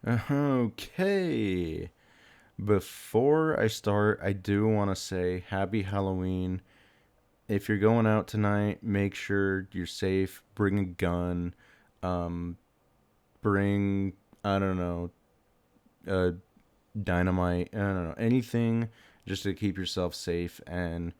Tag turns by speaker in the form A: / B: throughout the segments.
A: Okay. Before I start, I do want to say happy Halloween. If you're going out tonight, make sure you're safe. Bring a gun. Um, bring, I don't know, uh, dynamite. I don't know, anything just to keep yourself safe and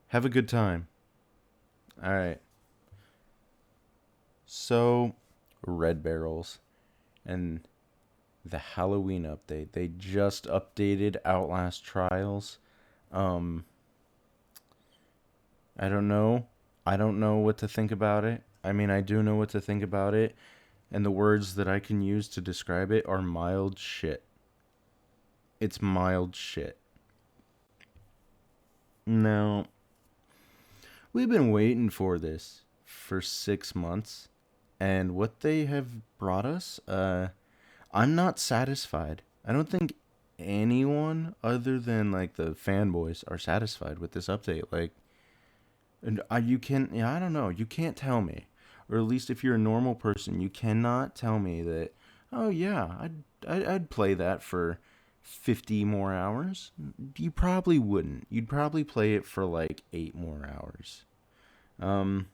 A: have a good time. All right. So, Red Barrels and the Halloween update. They just updated Outlast Trials. Um, I don't know. I don't know what to think about it. I mean, I do know what to think about it, and the words that I can use to describe it are mild shit. It's mild shit. Now, we've been waiting for this for 6 months, and what they have brought us, I'm not satisfied. I don't think anyone other than like the fanboys are satisfied with this update. Like, and you can, yeah, I don't know. You can't tell me, or at least if you're a normal person, you cannot tell me that. Oh yeah, I'd play that for 50 more hours. You probably wouldn't. You'd probably play it for like 8 more hours. Um,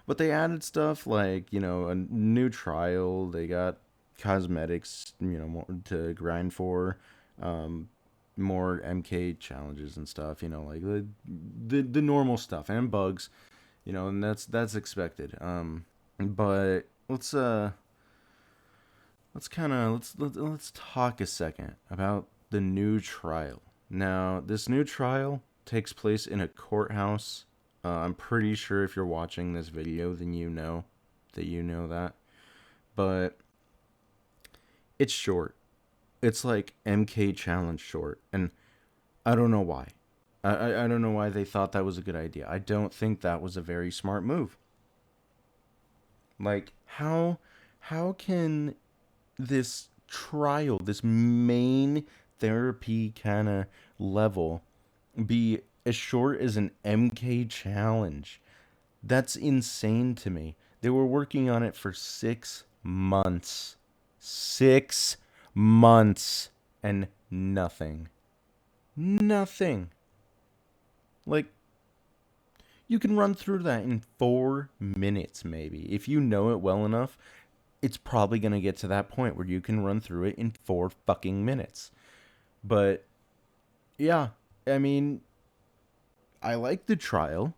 A: but they added stuff like a new trial. They got cosmetics, more to grind for. Um, more MK challenges and stuff. Like the normal stuff and bugs. And that's expected. But let's kind of let's talk a second about the new trial. Now, this new trial takes place in a courthouse. I'm pretty sure if you're watching this video, then you know that. But it's short. It's like MK challenge short, and I don't know why. I don't know why they thought that was a good idea. I don't think that was a very smart move. Like how can this trial, this main therapy kind of level be as short as an MK challenge? That's insane to me. They were working on it for 6 months. 6 months and nothing. Nothing. Like, you can run through that in 4 minutes, maybe. If you know it well enough, it's probably going to get to that point where you can run through it in 4 fucking minutes. But yeah, I mean, I like the trial.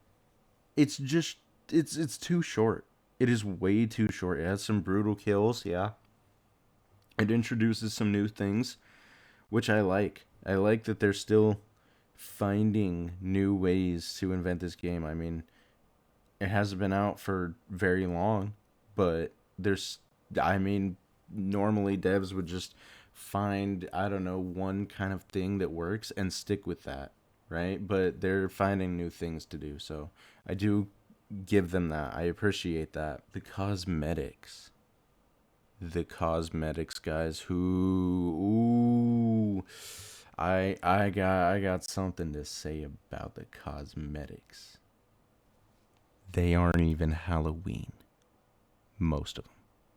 A: It's just it's too short. It is way too short. It has some brutal kills, yeah. It introduces some new things, which I like. I like that they're still finding new ways to invent this game. I mean, it hasn't been out for very long, but there's, I mean, normally devs would just find, I don't know, one kind of thing that works and stick with that, right? But they're finding new things to do. So I do give them that. I appreciate that. The cosmetics, guys. Ooh, I got something to say about the cosmetics. They aren't even Halloween. Most of them.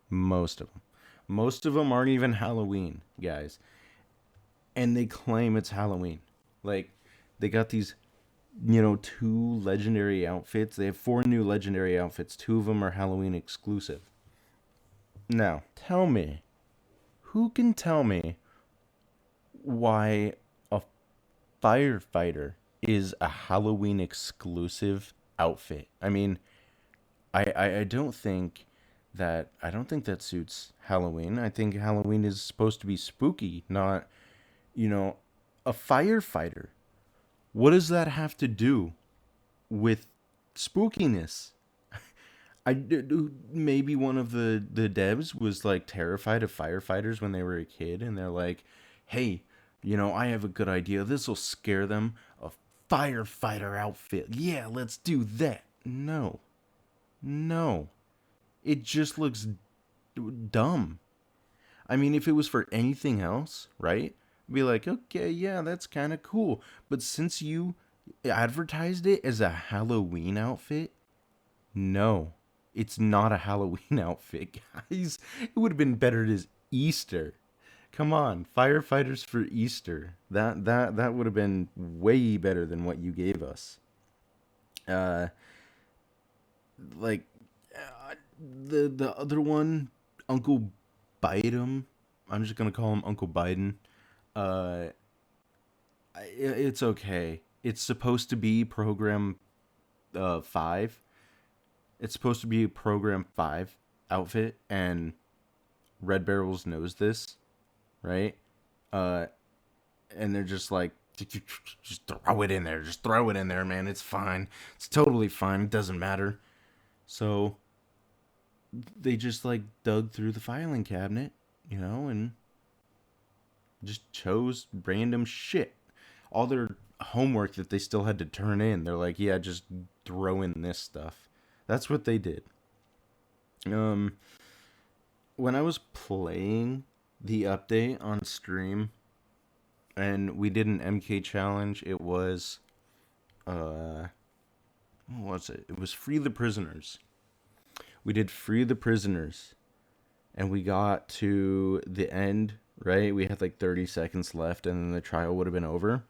A: Most of them. Most of them aren't even Halloween, guys. And they claim it's Halloween. Like, they got these, two legendary outfits. They have four new legendary outfits. Two of them are Halloween exclusive. Now, tell me, who can tell me why a firefighter is a Halloween exclusive outfit? I mean, I don't think that suits Halloween. I think Halloween is supposed to be spooky, not, you know, a firefighter. What does that have to do with spookiness? Maybe one of the devs was like terrified of firefighters when they were a kid, and they're like, "Hey, I have a good idea. This will scare them. A firefighter outfit. Yeah, let's do that." No, no, it just looks dumb. I mean, if it was for anything else, right? I'd be like, okay, yeah, that's kind of cool. But since you advertised it as a Halloween outfit, no, it's not a Halloween outfit, guys. It would have been better Easter. Come on, firefighters for Easter. That would have been way better than what you gave us. Uh, like the other one, Uncle Biden. I'm just gonna call him Uncle Biden. Uh, it's okay. It's supposed to be program 5. It's supposed to be a program 5 outfit, and Red Barrels knows this, right? Uh, and they're just like, just throw it in there. Just throw it in there, man. It's fine. It's totally fine. It doesn't matter. So they just like dug through the filing cabinet, and just chose random shit. All their homework that they still had to turn in, they're like, yeah, just throw in this stuff. That's what they did. Um, when I was playing the update on stream and we did an MK challenge, it was uh what was it? It was Free the Prisoners. We did Free the Prisoners and we got to the end, right? We had like 30 seconds left and then the trial would have been over.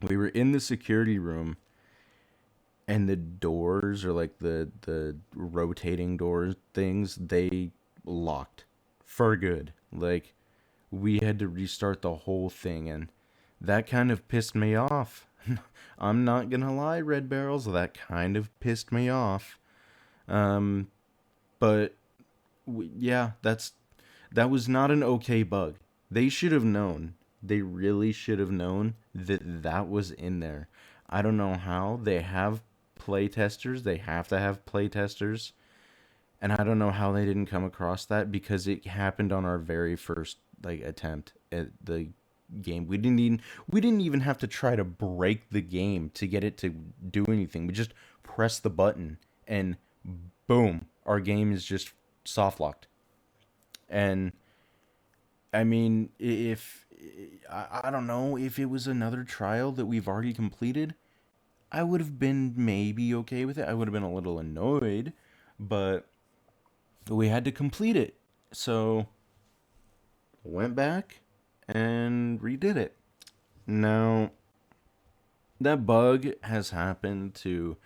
A: We were in the security room and the doors, or like the rotating doors things, they locked for good. Like we had to restart the whole thing, and that kind of pissed me off. I'm not gonna lie, Red Barrels, that kind of pissed me off. Um, but yeah, that was not an okay bug. They should have known. They really should have known that that was in there. I don't know how. They have play testers. They have to have play testers. And I don't know how they didn't come across that, because it happened on our very first like attempt at the game. We didn't even have to try to break the game to get it to do anything. We just press the button and boom, our game is just soft locked. And I mean, if I don't know, if it was another trial that we've already completed, I would have been maybe okay with it. I would have been a little annoyed, but we had to complete it. So went back and redid it. Now, that bug has happened to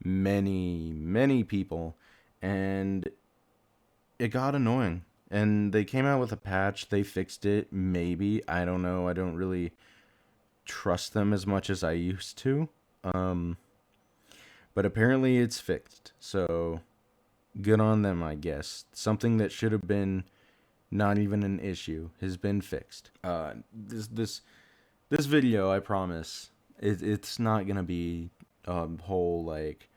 A: many, many people, and it got annoying. And they came out with a patch, they fixed it, maybe. I don't know. I don't really trust them as much as I used to. Um, but apparently it's fixed. So good on them, I guess. Something that should have been not even an issue has been fixed. This video, I promise, it's not gonna be a whole like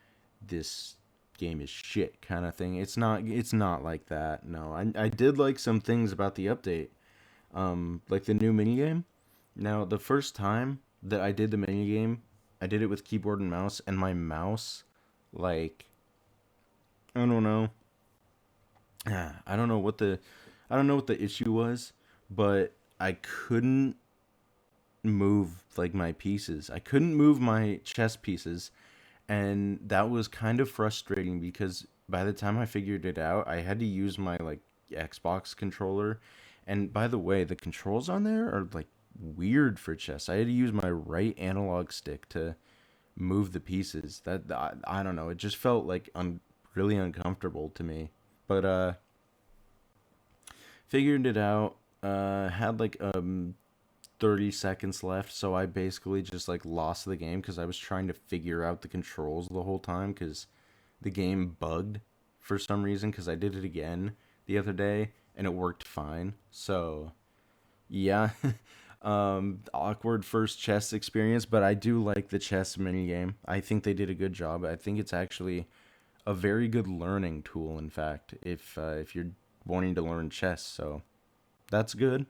A: this game is shit kind of thing. It's not like that. No, I did like some things about the update. Like the new minigame. Now, the first time that I did the minigame, I did it with keyboard and mouse, and my mouse, like, I don't know. I don't know what the I don't know what the issue was, but I couldn't move like my pieces. I couldn't move my chess pieces, and that was kind of frustrating because by the time I figured it out, I had to use my like Xbox controller. And by the way, the controls on there are like weird for chess. I had to use my right analog stick to move the pieces. I don't know. It just felt like really uncomfortable to me. But figured it out. Had like 30 seconds left, so I basically just like lost the game because I was trying to figure out the controls the whole time because the game bugged for some reason, because I did it again the other day and it worked fine. So yeah, awkward first chess experience, but I do like the chess minigame. I think they did a good job. I think it's actually a very good learning tool, in fact, if you're wanting to learn chess. So that's good.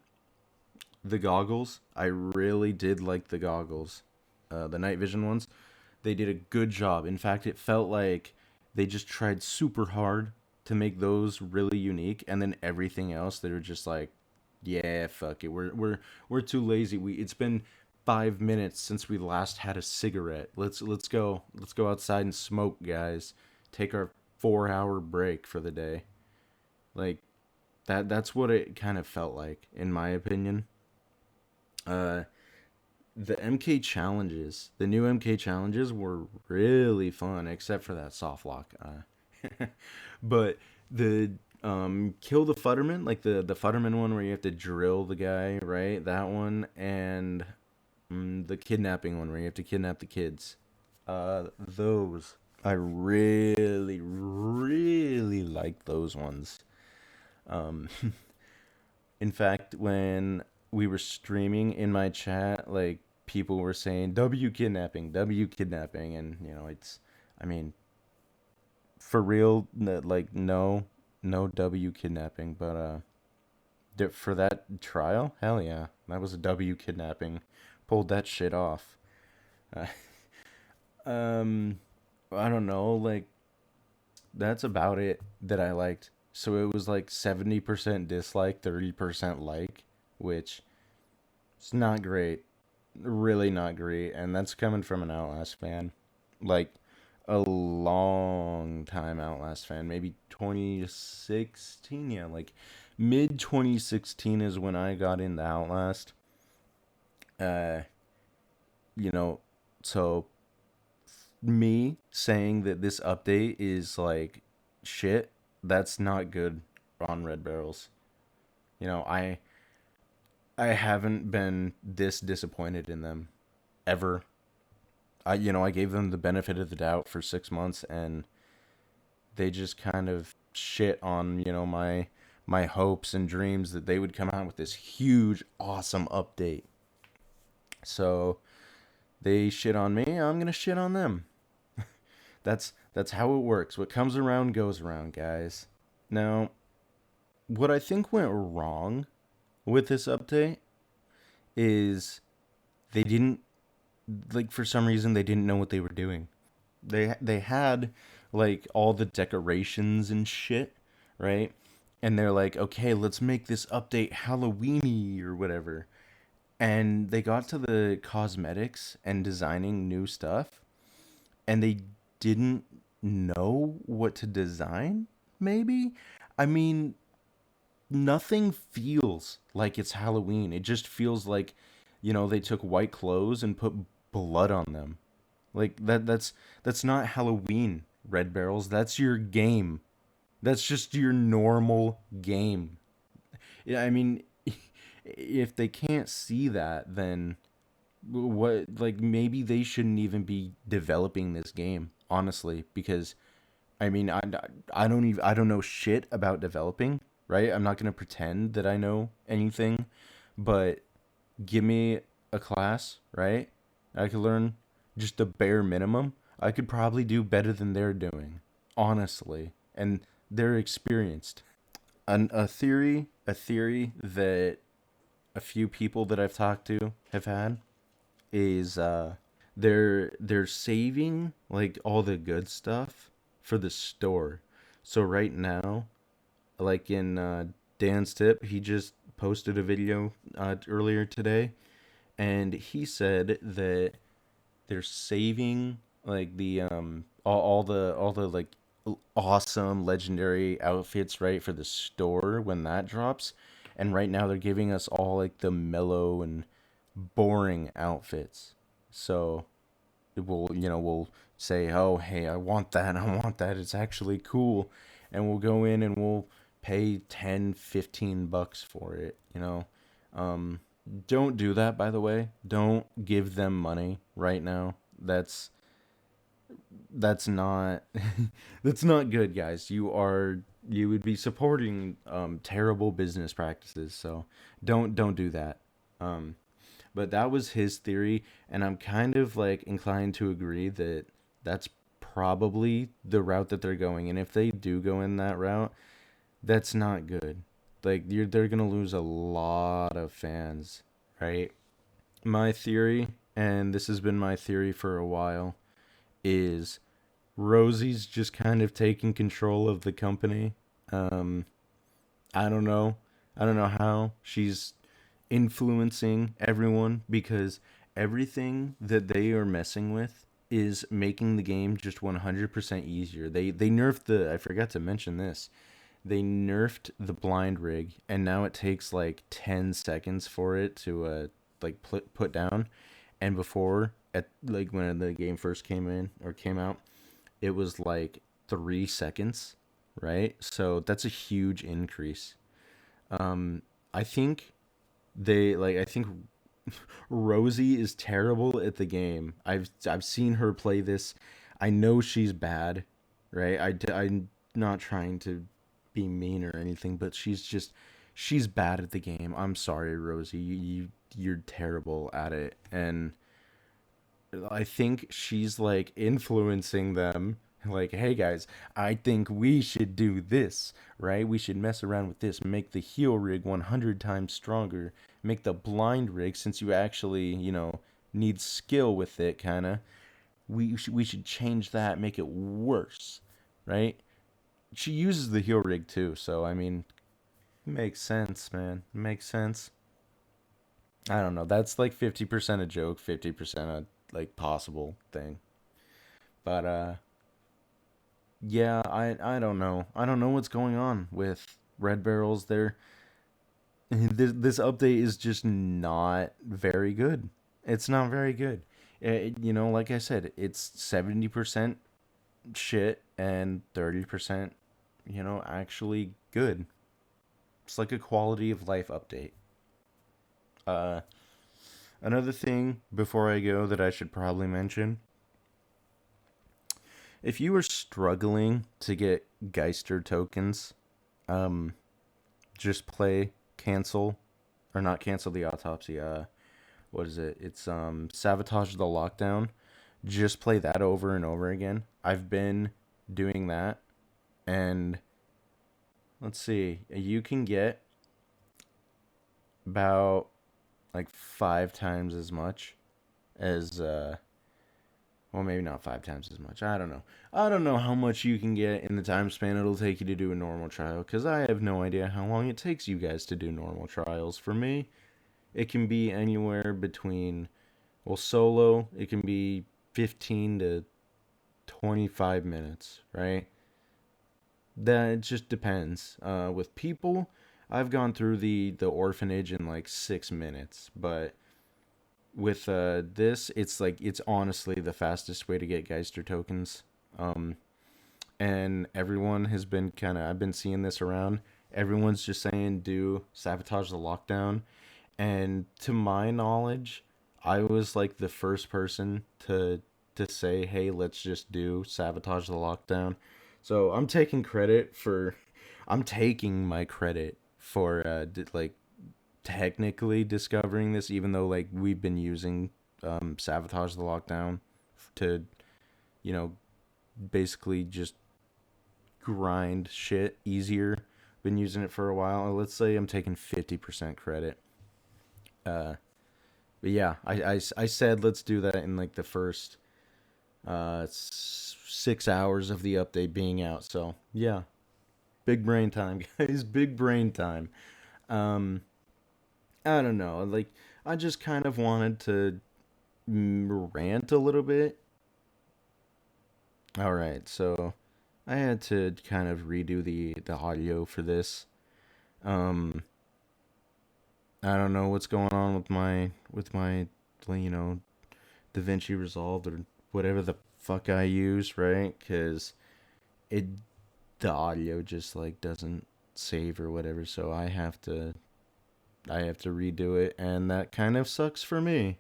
A: The goggles, I really did like the goggles, the night vision ones. They did a good job. In fact, it felt like they just tried super hard to make those really unique, and then everything else they were just like, yeah, fuck it. We're too lazy. It's been 5 minutes since we last had a cigarette. Let's go outside and smoke, guys. Take our 4-hour break for the day. Like, That's what it kind of felt like, in my opinion. Uh, the MK challenges, the new MK challenges were really fun, except for that soft lock. But the kill the Futterman, like the Futterman one where you have to drill the guy, right? That one, and the kidnapping one where you have to kidnap the kids. Those I really, really like those ones. Um, in fact, when we were streaming in my chat, like people were saying W kidnapping, and I mean, for real, like no W kidnapping, but for that trial, hell yeah, that was a W kidnapping, pulled that shit off. Uh, um, I don't know, like that's about it that I liked. So it was like 70% dislike, 30% like, which is not great. Really not great. And that's coming from an Outlast fan. Like a long time Outlast fan. Maybe 2016. Yeah, like mid 2016 is when I got into Outlast. Uh, you know, so me saying that this update is like shit, that's not good on Red Barrels. You know, I haven't been this disappointed in them ever. I gave them the benefit of the doubt for 6 months, and they just kind of shit on my hopes and dreams that they would come out with this huge, awesome update. So they shit on me. I'm gonna shit on them. That's how it works. What comes around goes around, guys. Now, what I think went wrong with this update is they didn't, like, for some reason they didn't know what they were doing. They had like all the decorations and shit, right? And they're like, "Okay, let's make this update Halloweeny or whatever." And they got to the cosmetics and designing new stuff, and they didn't know what to design, maybe? I mean, nothing feels like it's Halloween. It just feels like, they took white clothes and put blood on them. Like that's not Halloween, Red Barrels. That's your game. That's just your normal game. Yeah, I mean, if they can't see that, then what, like, maybe they shouldn't even be developing this game, honestly, because I mean, I don't know shit about developing, right? I'm not going to pretend that I know anything, but give me a class, right? I could learn just the bare minimum. I could probably do better than they're doing, honestly. And they're experienced. A theory that a few people that I've talked to have had is they're saving like all the good stuff for the store. So right now, like in Dan's tip, he just posted a video earlier today, and he said that they're saving like the all the like awesome legendary outfits, right, for the store when that drops. And right now they're giving us all like the mellow and boring outfits. So we'll say, "Oh, hey, I want that. I want that. It's actually cool." And we'll go in and we'll pay 10, $15 for it. Don't do that, by the way. Don't give them money right now. That's not that's not good, guys. You would be supporting terrible business practices. So don't do that. Um but that was his theory, and I'm kind of like inclined to agree that that's probably the route that they're going. And if they do go in that route, that's not good. Like they're gonna lose a lot of fans, right? My theory, and this has been my theory for a while, is Rosie's just kind of taking control of the company. Um, I don't know. I don't know how she's influencing everyone, because everything that they are messing with is making the game just 100% easier. They nerfed the, I forgot to mention this. they nerfed the blind rig, and now it takes like 10 seconds for it to like put down. And before, at like when the game first came in or came out, it was like 3 seconds, right? So that's a huge increase. I think I think Rosie is terrible at the game. I've seen her play this. I know she's bad, right? I'm not trying to be mean or anything, but she's bad at the game. I'm sorry, Rosie. You're terrible at it, and I think she's like influencing them. Like, hey guys, I think we should do this, right? We should mess around with this, make the heel rig 100 times stronger, make the blind rig, since you actually, need skill with it, kind of. We should change that, make it worse, right? She uses the heel rig too, so I mean, makes sense, man. Makes sense. I don't know. That's like 50% a joke, 50% a like possible thing. But yeah, I don't know. I don't know what's going on with red barrels. There, this update is just not very good. It's not very good. Like I said, it's 70% shit and 30%, actually good. It's like a quality of life update. Uh, Another thing before I go that I should probably mention, if you are struggling to get Geister tokens, um, just play cancel or not cancel the autopsy. What is it? It's sabotage the lockdown. Just play that over and over again. I've been doing that, and let's see, you can get about like 5 times as much as well, maybe not 5 times as much. I don't know. I don't know how much you can get in the time span it'll take you to do a normal trial, because I have no idea how long it takes you guys to do normal trials. For me, it can be anywhere between, well, solo, it can be 15 to 25 minutes, right? That it just depends. With people, I've gone through the orphanage in like 6 minutes, but with this, it's honestly the fastest way to get Geister tokens. Um, and everyone has been kind of I've been seeing this around. Everyone's just saying do sabotage the lockdown, and to my knowledge, I was like the first person to say, "Hey, let's just do sabotage the lockdown." So I'm taking my credit for like technically discovering this, even though like we've been using sabotage the lockdown to you know basically just grind shit easier. Been using it for a while. Let's say I'm taking 50% credit. Uh, but yeah, I said let's do that in like the first 6 hours of the update being out. So yeah, big brain time, guys. Big brain time. Um, I don't know. Like I just kind of wanted to rant a little bit. All right, so I had to kind of redo the audio for this. Um, I don't know what's going on with my DaVinci Resolve or whatever the fuck I use, right? Because it the audio just like doesn't save or whatever, so I have to redo it, and that kind of sucks for me.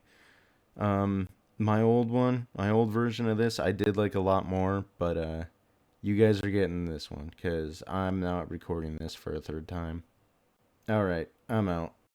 A: Um, my old version of this, I did like a lot more, but you guys are getting this one because I'm not recording this for a third time. All right, I'm out.